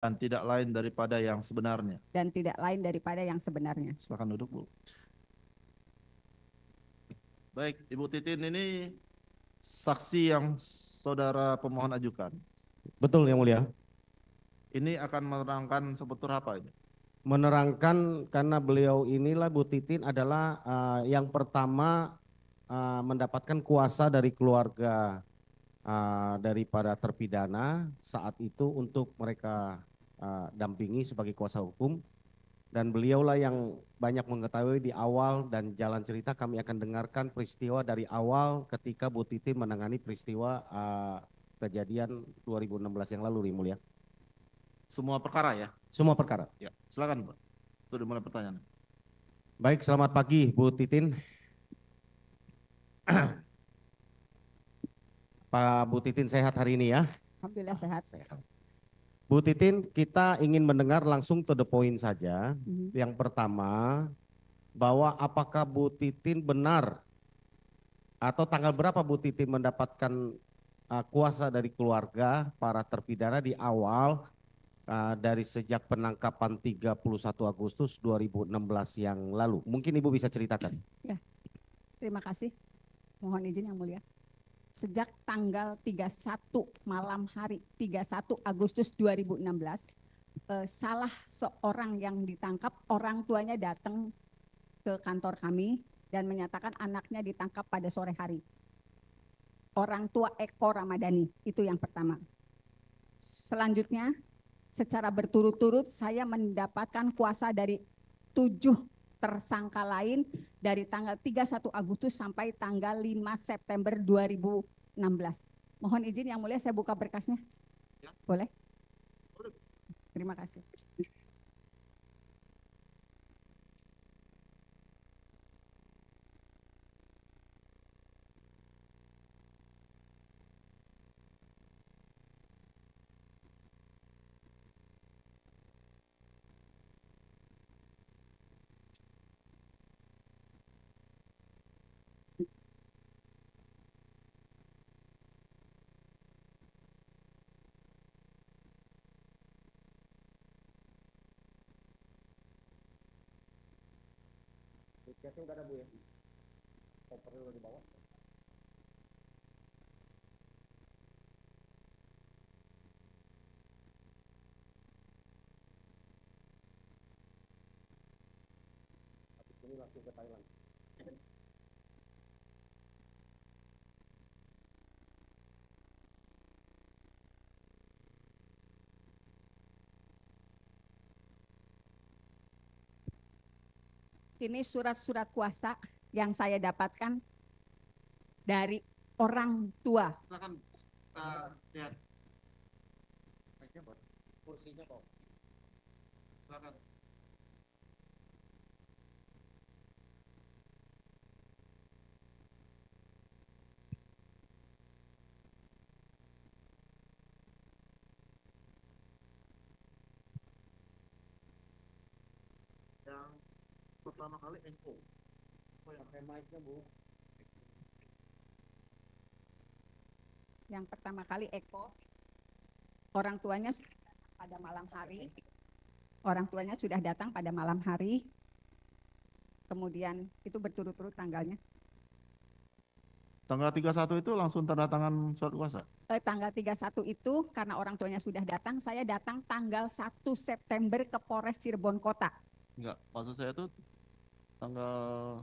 dan tidak lain daripada yang sebenarnya. dan tidak lain daripada yang sebenarnya. Silakan duduk, Bu. Baik, Ibu Titin ini saksi yang saudara pemohon ajukan. Betul yang mulia. Ini akan menerangkan seputar apa ini? Menerangkan karena beliau inilah Bu Titin adalah yang pertama mendapatkan kuasa dari keluarga daripada terpidana saat itu untuk mereka dampingi sebagai kuasa hukum, dan beliaulah yang banyak mengetahui di awal, dan jalan cerita kami akan dengarkan peristiwa dari awal ketika Bu Titin menangani peristiwa kejadian 2016 yang lalu, yang mulia. Semua perkara ya? Semua perkara. Ya, silakan, Pak. Itu dimulai pertanyaan. Baik, selamat pagi Bu Titin. Pak Bu Titin sehat hari ini ya? Alhamdulillah sehat. Bu Titin, kita ingin mendengar langsung to the point saja. Mhm. Yang pertama, bahwa apakah Bu Titin benar atau tanggal berapa Bu Titin mendapatkan kuasa dari keluarga para terpidana di awal dari sejak penangkapan 31 Agustus 2016 yang lalu? Mungkin Ibu bisa ceritakan. Ya, terima kasih. Mohon izin yang mulia. Sejak tanggal 31 malam hari 31 Agustus 2016, salah seorang yang ditangkap, orang tuanya datang ke kantor kami dan menyatakan anaknya ditangkap pada sore hari. Orang tua Eko Ramadhani, itu yang pertama. Selanjutnya, secara berturut-turut saya mendapatkan kuasa dari 7 tersangka lain dari tanggal 31 Agustus sampai tanggal 5 September 2016. Mohon izin yang mulia saya buka berkasnya. Boleh? Terima kasih. Udah ada Bu ya? Kopernya udah dibawa. Habis ini langsung ke Thailand. Ini surat-surat kuasa yang saya dapatkan dari orang tua. Silakan lihat. Kursinya kok. Silakan. Yang pertama kali Eko. Pakai mic-nya Bu. Yang pertama kali Eko, orang tuanya pada malam hari. Orang tuanya sudah datang pada malam hari. Kemudian itu berturut-turut tanggalnya. Tanggal 31 itu langsung tanda tangan surat kuasa? Tanggal 31 itu karena orang tuanya sudah datang, saya datang tanggal 1 September ke Polres Cirebon Kota. Enggak, maksud saya itu tanggal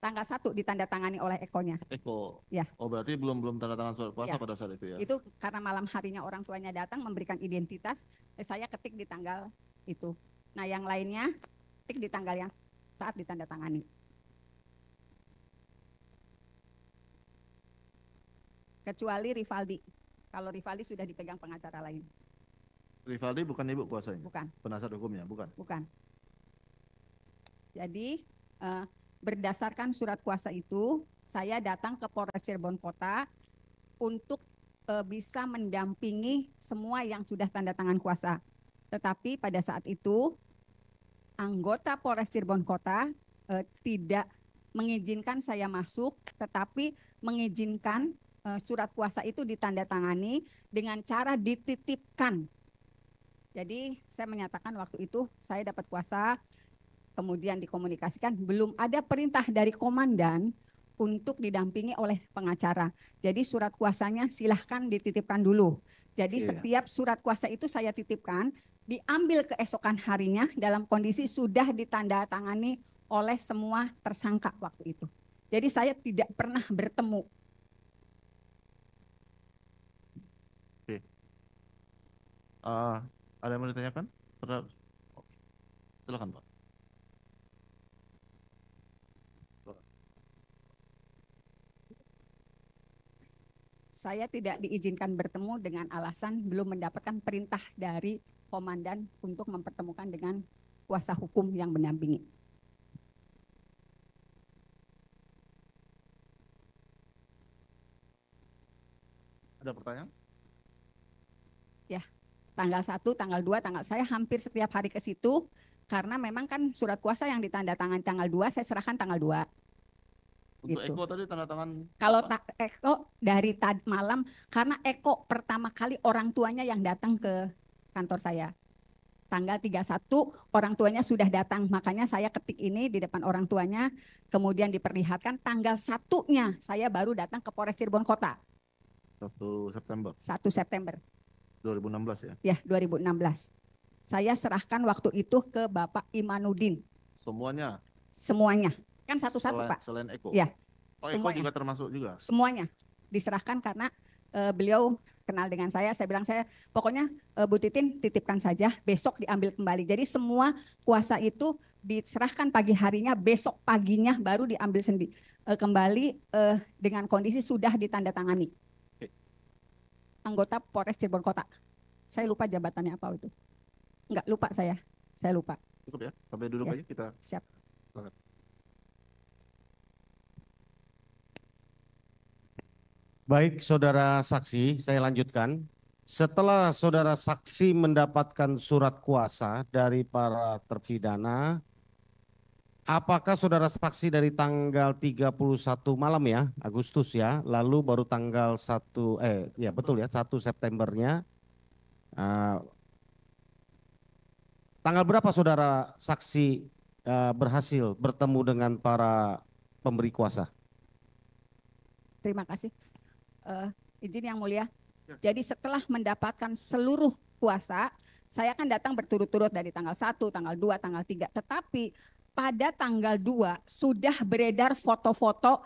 1 ditandatangani oleh Ekonya. Eko. Ya. Oh, berarti belum tanda tangan surat kuasa Ya. pada saat itu ya? Itu karena malam harinya orang tuanya datang memberikan identitas, saya ketik di tanggal itu. Nah, yang lainnya ketik di tanggal yang saat ditandatangani. Kecuali Rivaldi. Kalau Rivaldi sudah dipegang pengacara lain. Rivaldi bukan ibu kuasanya? Bukan. Penasihat hukumnya, bukan? Bukan. Jadi berdasarkan surat kuasa itu, saya datang ke Polres Cirebon Kota untuk bisa mendampingi semua yang sudah tanda tangan kuasa. Tetapi pada saat itu, anggota Polres Cirebon Kota tidak mengizinkan saya masuk, tetapi mengizinkan surat kuasa itu ditandatangani dengan cara dititipkan Jadi saya menyatakan waktu itu saya dapat kuasa, kemudian dikomunikasikan, belum ada perintah dari komandan untuk didampingi oleh pengacara. Jadi surat kuasanya silahkan dititipkan dulu. Jadi Oke. setiap surat kuasa itu saya titipkan, diambil keesokan harinya dalam kondisi sudah ditandatangani oleh semua tersangka waktu itu. Jadi saya tidak pernah bertemu. Ada yang mau ditanyakan? Oke. Silakan, Pak. Silakan. Saya tidak diizinkan bertemu dengan alasan belum mendapatkan perintah dari komandan untuk mempertemukan dengan kuasa hukum yang mendampingi. Ada pertanyaan? Tanggal 1, tanggal 2, saya hampir setiap hari ke situ karena memang kan surat kuasa yang ditandatangani tanggal 2 saya serahkan tanggal 2. Untuk Gitu. Eko tadi tanda tangan Kalau apa? Eko dari malam, karena Eko pertama kali orang tuanya yang datang ke kantor saya. Tanggal 31 orang tuanya sudah datang, makanya saya ketik ini di depan orang tuanya, kemudian diperlihatkan tanggal 1-nya saya baru datang ke Polres Cirebon Kota, 1 September 1 September 2016 ya. ya 2016. Saya serahkan waktu itu ke Bapak Imanuddin, Semuanya semuanya. Kan satu-satu Pak, selain Eko. Ya, Oh, Eko semuanya. juga termasuk juga. Semuanya diserahkan karena beliau kenal dengan saya bilang pokoknya Bu Titin titipkan saja, besok diambil kembali. Jadi semua kuasa itu diserahkan pagi harinya, besok paginya baru diambil kembali dengan kondisi sudah ditandatangani. Oke. Anggota Polres Cirebon Kota. Saya lupa jabatannya apa itu. Enggak lupa saya lupa. Cukup ya, sampai duduk Ya. aja kita. Siap. Baik, saudara saksi, saya lanjutkan. Setelah saudara saksi mendapatkan surat kuasa dari para terpidana, apakah saudara saksi dari tanggal 31 malam ya, Agustus ya, lalu baru tanggal 1, ya betul ya, 1 Septembernya, tanggal berapa saudara saksi berhasil bertemu dengan para pemberi kuasa? Terima kasih. Izin yang mulia. Ya. Jadi setelah mendapatkan seluruh kuasa, saya akan datang berturut-turut dari tanggal 1, tanggal 2, tanggal 3. Tetapi pada tanggal 2 sudah beredar foto-foto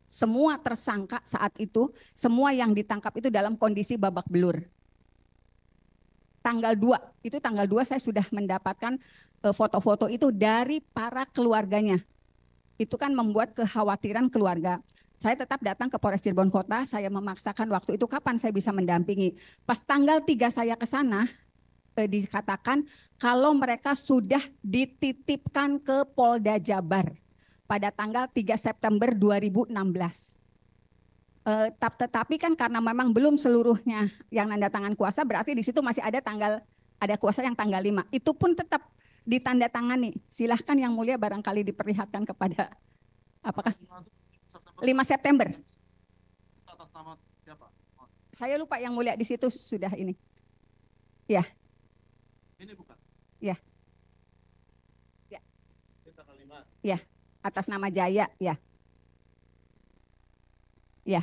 semua tersangka saat itu, semua yang ditangkap itu dalam kondisi babak belur. Tanggal 2, itu tanggal 2 saya sudah mendapatkan foto-foto itu dari para keluarganya. Itu kan membuat kekhawatiran keluarga. Saya tetap datang ke Polres Cirebon Kota, saya memaksakan waktu itu kapan saya bisa mendampingi. Pas tanggal 3 saya ke sana, dikatakan kalau mereka sudah dititipkan ke Polda Jabar pada tanggal 3 September 2016. Tetapi kan karena memang belum seluruhnya yang nanda tangan kuasa, berarti di situ masih ada kuasa yang tanggal 5. Itu pun tetap ditandatangani. Silahkan yang mulia barangkali diperlihatkan kepada apakah 5 September. Atas nama siapa? Saya lupa yang mulia di situ sudah ini. Ya. Ini bukan. Ya. Ya. Ini tanggal 5. Ya, atas nama Jaya, ya. Ya.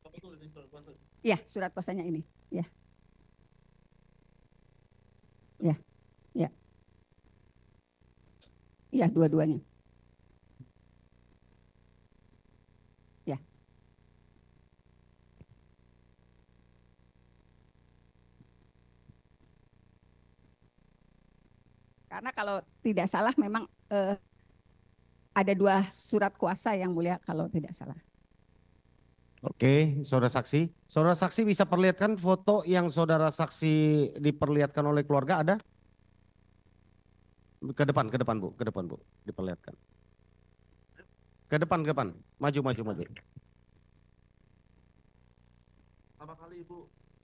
Apa betul ini surat kuasa? Ya, surat kuasanya ini. Ya. Ya. Ya. Ya, dua-duanya. Ya. Karena kalau tidak salah memang ada 2 surat kuasa yang mulia kalau tidak salah. Oke, saudara saksi. Saudara saksi bisa perlihatkan foto yang saudara saksi diperlihatkan oleh keluarga ada? Ke depan Bu, diperlihatkan. Ke depan, maju. Pertama kali Ibu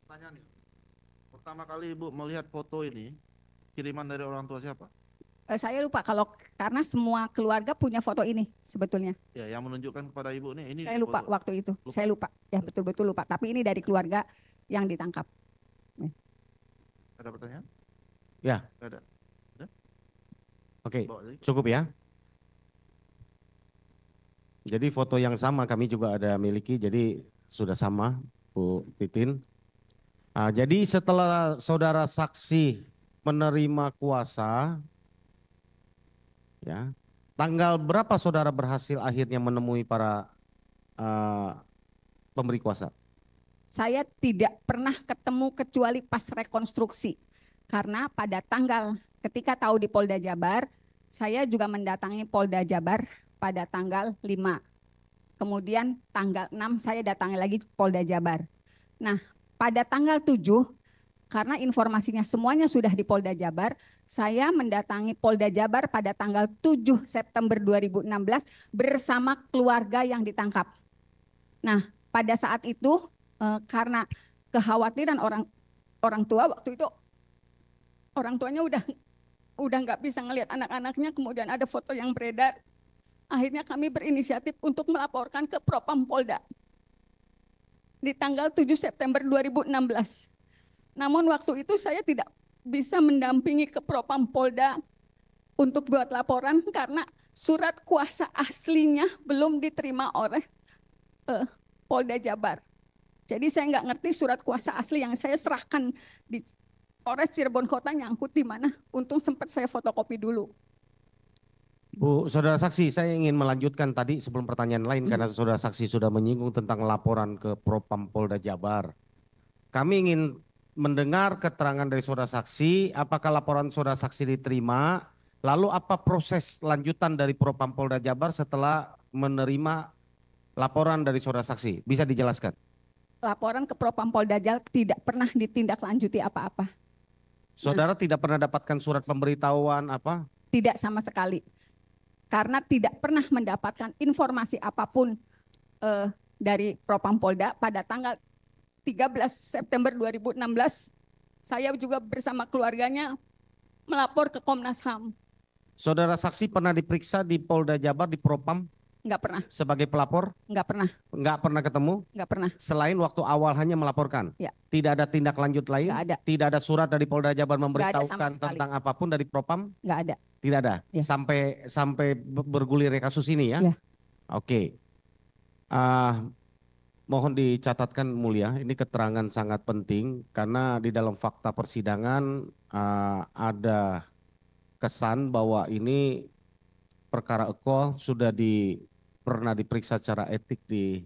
tanya nih. Pertama kali Ibu melihat foto ini, kiriman dari orang tua siapa? Saya lupa karena semua keluarga punya foto ini sebetulnya. Ya, yang menunjukkan kepada Ibu nih, ini Saya lupa foto. waktu itu. Lupa. Saya lupa. Ya betul-betul lupa. Tapi ini dari keluarga yang ditangkap. Ya. Nggak ada. Oke, Bawa lagi. cukup ya. Jadi foto yang sama kami juga ada miliki, jadi sudah sama Bu Titin. Jadi setelah saudara saksi menerima kuasa, ya, tanggal berapa saudara berhasil akhirnya menemui para pemberi kuasa? Saya tidak pernah ketemu kecuali pas rekonstruksi. Karena pada tanggal ketika tahu di Polda Jabar, saya juga mendatangi Polda Jabar pada tanggal 5. Kemudian tanggal 6 saya datangi lagi Polda Jabar. Nah, pada tanggal 7, karena informasinya semuanya sudah di Polda Jabar, saya mendatangi Polda Jabar pada tanggal 7 September 2016 bersama keluarga yang ditangkap. Nah, pada saat itu karena kekhawatiran orang tua waktu itu, orang tuanya udah nggak bisa ngelihat anak-anaknya, kemudian ada foto yang beredar. Akhirnya kami berinisiatif untuk melaporkan ke Propam Polda di tanggal 7 September 2016. Namun waktu itu saya tidak bisa mendampingi ke Propam Polda untuk buat laporan karena surat kuasa aslinya belum diterima oleh Polda Jabar. Jadi saya nggak ngerti surat kuasa asli yang saya serahkan di Polres Cirebon Kota nyangkut di mana. Untung sempat saya fotokopi dulu. Bu, saudara saksi, saya ingin melanjutkan tadi sebelum pertanyaan lain karena saudara saksi sudah menyinggung tentang laporan ke Propam Polda Jabar. Kami ingin mendengar keterangan dari saudara saksi, apakah laporan saudara saksi diterima, lalu apa proses lanjutan dari Propam Polda Jabar setelah menerima laporan dari saudara saksi? Bisa dijelaskan? Laporan ke Propam Polda Jabar tidak pernah ditindaklanjuti apa-apa. Saudara tidak pernah dapatkan surat pemberitahuan apa? Tidak sama sekali. Karena tidak pernah mendapatkan informasi apapun dari Propam Polda pada tanggal 13 September 2016, saya juga bersama keluarganya melapor ke Komnas HAM. Saudara saksi pernah diperiksa di Polda Jabar, di Propam? Nggak pernah. Sebagai pelapor? Nggak pernah. Nggak pernah ketemu? Nggak pernah. Selain waktu awal hanya melaporkan? Ya. Tidak ada tindak lanjut lain? Nggak ada. Tidak ada surat dari Polda Jabar sama memberitahukan sekali. tentang apapun dari Propam? Nggak ada. Tidak ada? Ya. Sampai bergulirnya kasus ini ya? Ya. Oke. Mohon dicatatkan Mulia, ini keterangan sangat penting karena di dalam fakta persidangan ada kesan bahwa ini perkara Eko sudah pernah diperiksa secara etik di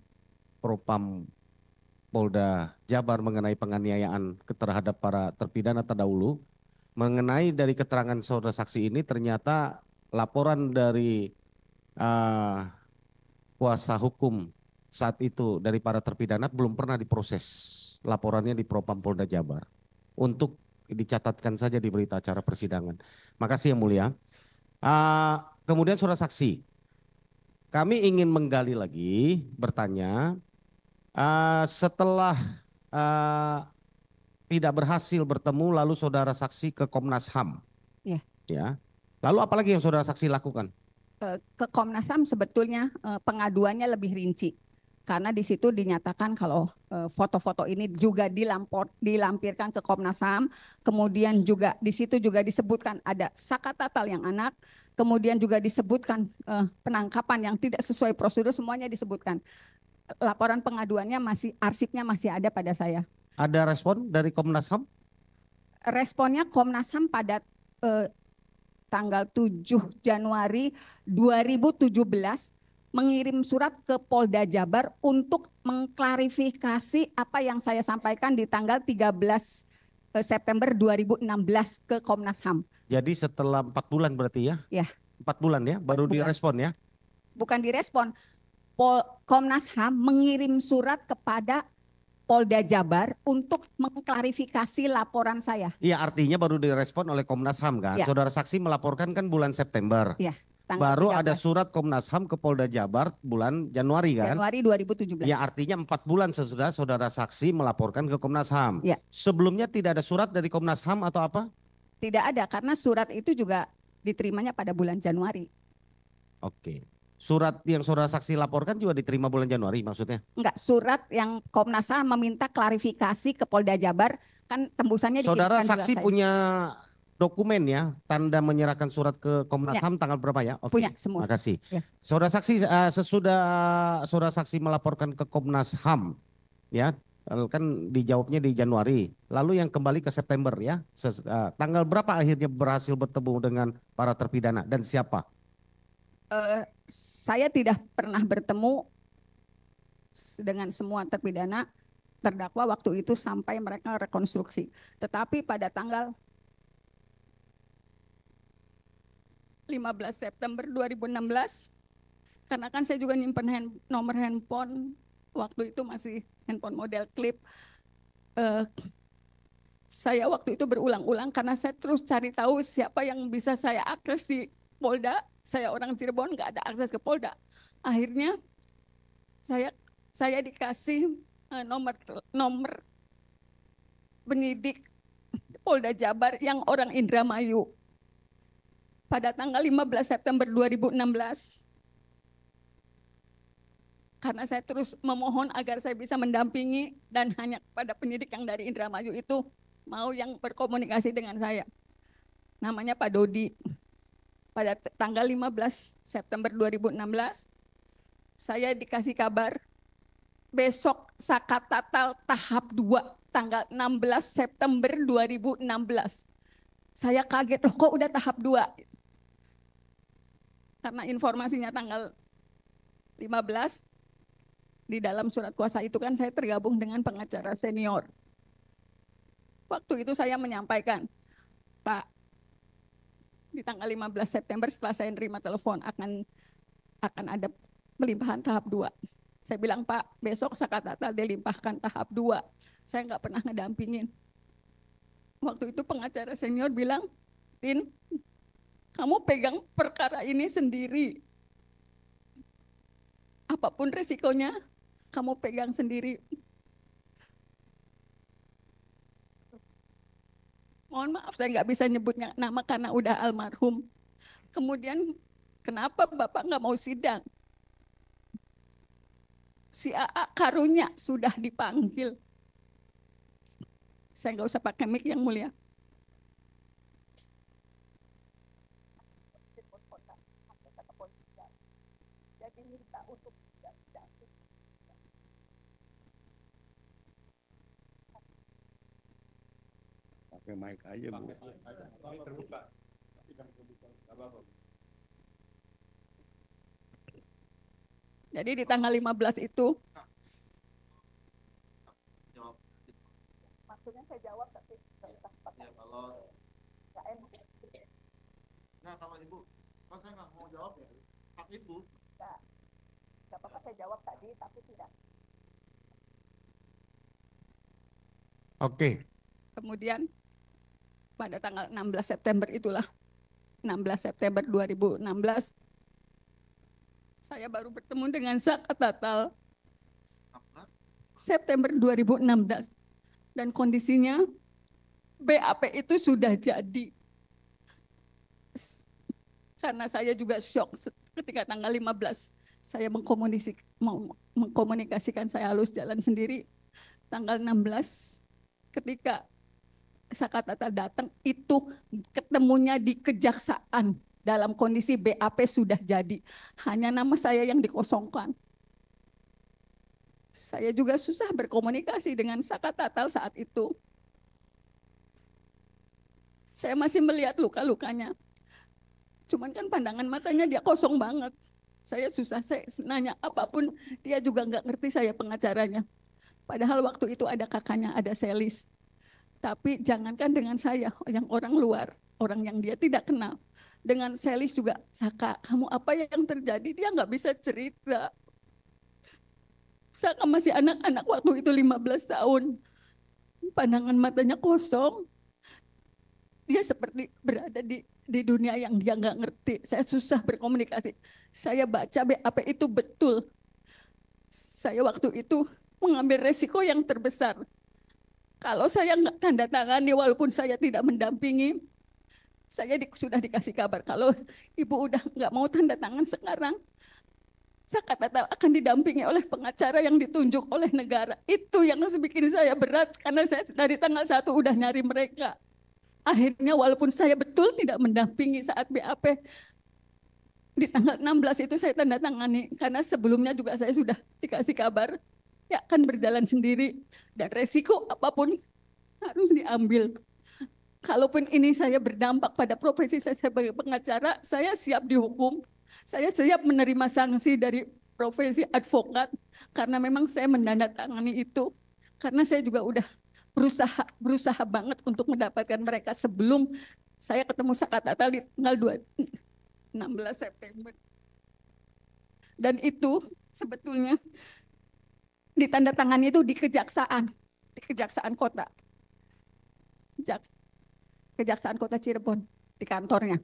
Propam Polda Jabar mengenai penganiayaan terhadap para terpidana terdahulu. Mengenai dari keterangan saudara saksi ini ternyata laporan dari kuasa hukum saat itu dari para terpidana belum pernah diproses. Laporannya di Propam Polda Jabar. Untuk dicatatkan saja di berita acara persidangan. Makasih yang mulia. Kemudian saudara saksi, kami ingin menggali lagi, bertanya, setelah tidak berhasil bertemu lalu saudara saksi ke Komnas HAM. Ya. Ya. Lalu apalagi yang saudara saksi lakukan? Ke Komnas HAM sebetulnya pengaduannya lebih rinci. Karena di situ dinyatakan kalau foto-foto ini juga dilampirkan ke Komnas HAM, kemudian juga di situ juga disebutkan ada Saka Tatal yang anak, kemudian juga disebutkan penangkapan yang tidak sesuai prosedur, semuanya disebutkan. Laporan pengaduannya arsipnya masih ada pada saya. Ada respon dari Komnas HAM? Responnya Komnas HAM pada tanggal 7 Januari 2017 mengirim surat ke Polda Jabar untuk mengklarifikasi apa yang saya sampaikan di tanggal 13 September 2016 ke Komnas HAM. Jadi setelah 4 bulan berarti ya? Ya. 4 bulan ya, baru direspon ya? Bukan direspon, Komnas HAM mengirim surat kepada Polda Jabar untuk mengklarifikasi laporan saya. Iya, artinya baru direspon oleh Komnas HAM kan? Ya. Saudara saksi melaporkan kan bulan September. Ya. Baru 13 ada surat Komnas HAM ke Polda Jabar bulan Januari kan? Januari 2017. Ya, artinya 4 bulan sesudah saudara saksi melaporkan ke Komnas HAM. Ya. Sebelumnya tidak ada surat dari Komnas HAM atau apa? Tidak ada, karena surat itu juga diterimanya pada bulan Januari. Oke. Surat yang saudara saksi laporkan juga diterima bulan Januari maksudnya? Enggak, surat yang Komnas HAM meminta klarifikasi ke Polda Jabar kan tembusannya Saudara dikirimkan juga saksi saya. punya dokumen ya, tanda menyerahkan surat ke Komnas Punya. HAM tanggal berapa ya? Oke. Punya semua. Makasih. Ya. Saudara saksi, sesudah saudara saksi melaporkan ke Komnas HAM, ya kan dijawabnya di Januari, lalu yang kembali ke September ya, tanggal berapa akhirnya berhasil bertemu dengan para terpidana dan siapa? Saya tidak pernah bertemu dengan semua terpidana terdakwa waktu itu sampai mereka rekonstruksi. Tetapi pada tanggal 15 September 2016, karena kan saya juga nyimpen nomor handphone, waktu itu masih handphone model klip. Saya waktu itu berulang-ulang karena saya terus cari tahu siapa yang bisa saya akses di Polda. Saya orang Cirebon, nggak ada akses ke Polda. Akhirnya saya dikasih nomor penyidik Polda Jabar yang orang Indramayu. Pada tanggal 15 September 2016, karena saya terus memohon agar saya bisa mendampingi dan hanya pada penyidik yang dari Indramayu itu mau yang berkomunikasi dengan saya. Namanya Pak Dodi. Pada tanggal 15 September 2016, saya dikasih kabar besok Sakatatal tahap 2 tanggal 16 September 2016. Saya kaget, loh kok udah tahap 2? Karena informasinya tanggal 15, di dalam surat kuasa itu kan saya tergabung dengan pengacara senior. Waktu itu saya menyampaikan, Pak, di tanggal 15 September setelah saya nerima telepon akan ada pelimpahan tahap 2. Saya bilang, Pak, besok Sakatatal dilimpahkan tahap 2. Saya nggak pernah ngedampingin. Waktu itu pengacara senior bilang, Tin, kamu pegang perkara ini sendiri. Apapun resikonya, kamu pegang sendiri. Mohon maaf, saya nggak bisa nyebutnya nama karena udah almarhum. Kemudian, kenapa Bapak nggak mau sidang? Si AA karunya sudah dipanggil. Saya nggak usah pakai mic yang mulia. Jadi minta untuk Pakai mic aja, Bu. Terbuka. Jadi di tanggal 15 itu. Jawab. Maksudnya saya jawab tapi Ya kalau nggak, kalau ibu, kalau saya nggak mau jawab ya hak ibu. nggak apa-apa saya jawab tadi tapi tidak. Oke. Kemudian pada tanggal 16 September itulah, 16 September 2016, saya baru bertemu dengan Sakatatal September 2016. Dan kondisinya BAP itu sudah jadi. Karena saya juga syok ketika tanggal 15 saya mengkomunikasikan, saya harus jalan sendiri. Tanggal 16 ketika Sakatatal datang itu ketemunya di kejaksaan dalam kondisi BAP sudah jadi. Hanya nama saya yang dikosongkan. Saya juga susah berkomunikasi dengan Sakatatal saat itu. Saya masih melihat luka-lukanya. Cuman kan pandangan matanya dia kosong banget. Saya susah, saya nanya apapun, dia juga nggak ngerti saya pengacaranya. Padahal waktu itu ada kakaknya, ada Selis. Tapi jangankan dengan saya, yang orang luar, orang yang dia tidak kenal. Dengan Selis juga, Saka, kamu apa yang terjadi? Dia nggak bisa cerita. Saka masih anak-anak waktu itu 15 tahun. Pandangan matanya kosong. Dia seperti berada di dunia yang dia nggak ngerti. Saya susah berkomunikasi. Saya baca BAP itu betul. Saya waktu itu mengambil resiko yang terbesar. Kalau saya nggak tanda tangani walaupun saya tidak mendampingi, saya sudah dikasih kabar kalau ibu udah nggak mau tanda tangan sekarang, Sakatatal akan didampingi oleh pengacara yang ditunjuk oleh negara. Itu yang bikin saya berat karena saya dari tanggal 1 udah nyari mereka. Akhirnya walaupun saya betul tidak mendampingi saat BAP, di tanggal 16 itu saya tanda tangani karena sebelumnya juga saya sudah dikasih kabar ya akan berjalan sendiri dan resiko apapun harus diambil. Kalaupun ini saya berdampak pada profesi saya sebagai pengacara, saya siap dihukum. Saya siap menerima sanksi dari profesi advokat karena memang saya menandatangani itu. Karena saya juga udah berusaha banget untuk mendapatkan mereka sebelum saya ketemu Sakatatal di tanggal 16 September. Dan itu sebetulnya ditandatangani itu di Kejaksaan Kota. Kejaksaan Kota Cirebon, di kantornya.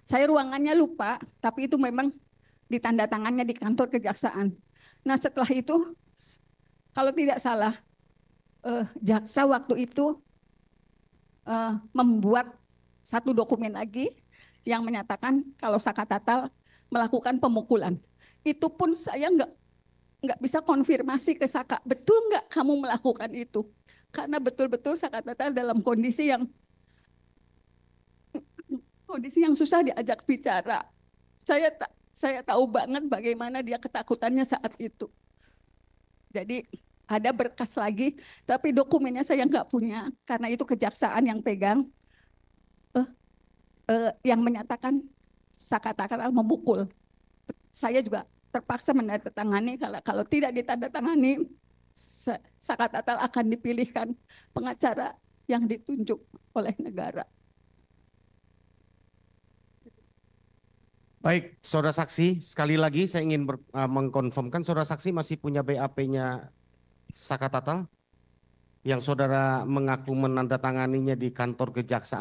Saya ruangannya lupa, tapi itu memang ditandatangannya di kantor kejaksaan. Nah setelah itu, kalau tidak salah, jaksa waktu itu membuat satu dokumen lagi yang menyatakan kalau Sakatatal melakukan pemukulan. Itu pun saya nggak bisa konfirmasi ke Saka, betul nggak kamu melakukan itu? Karena betul-betul Sakatatal dalam kondisi yang susah diajak bicara. Saya tahu banget bagaimana dia ketakutannya saat itu. Jadi ada berkas lagi, tapi dokumennya saya nggak punya karena itu kejaksaan yang pegang, yang menyatakan Sakatatal memukul. Saya juga terpaksa menandatangani, kalau tidak ditandatangani Sakatatal akan dipilihkan pengacara yang ditunjuk oleh negara. Baik, saudara saksi, sekali lagi saya ingin mengkonfirmkan saudara saksi masih punya BAP-nya Sakatatal yang saudara mengaku menandatanganinya di kantor kejaksaan.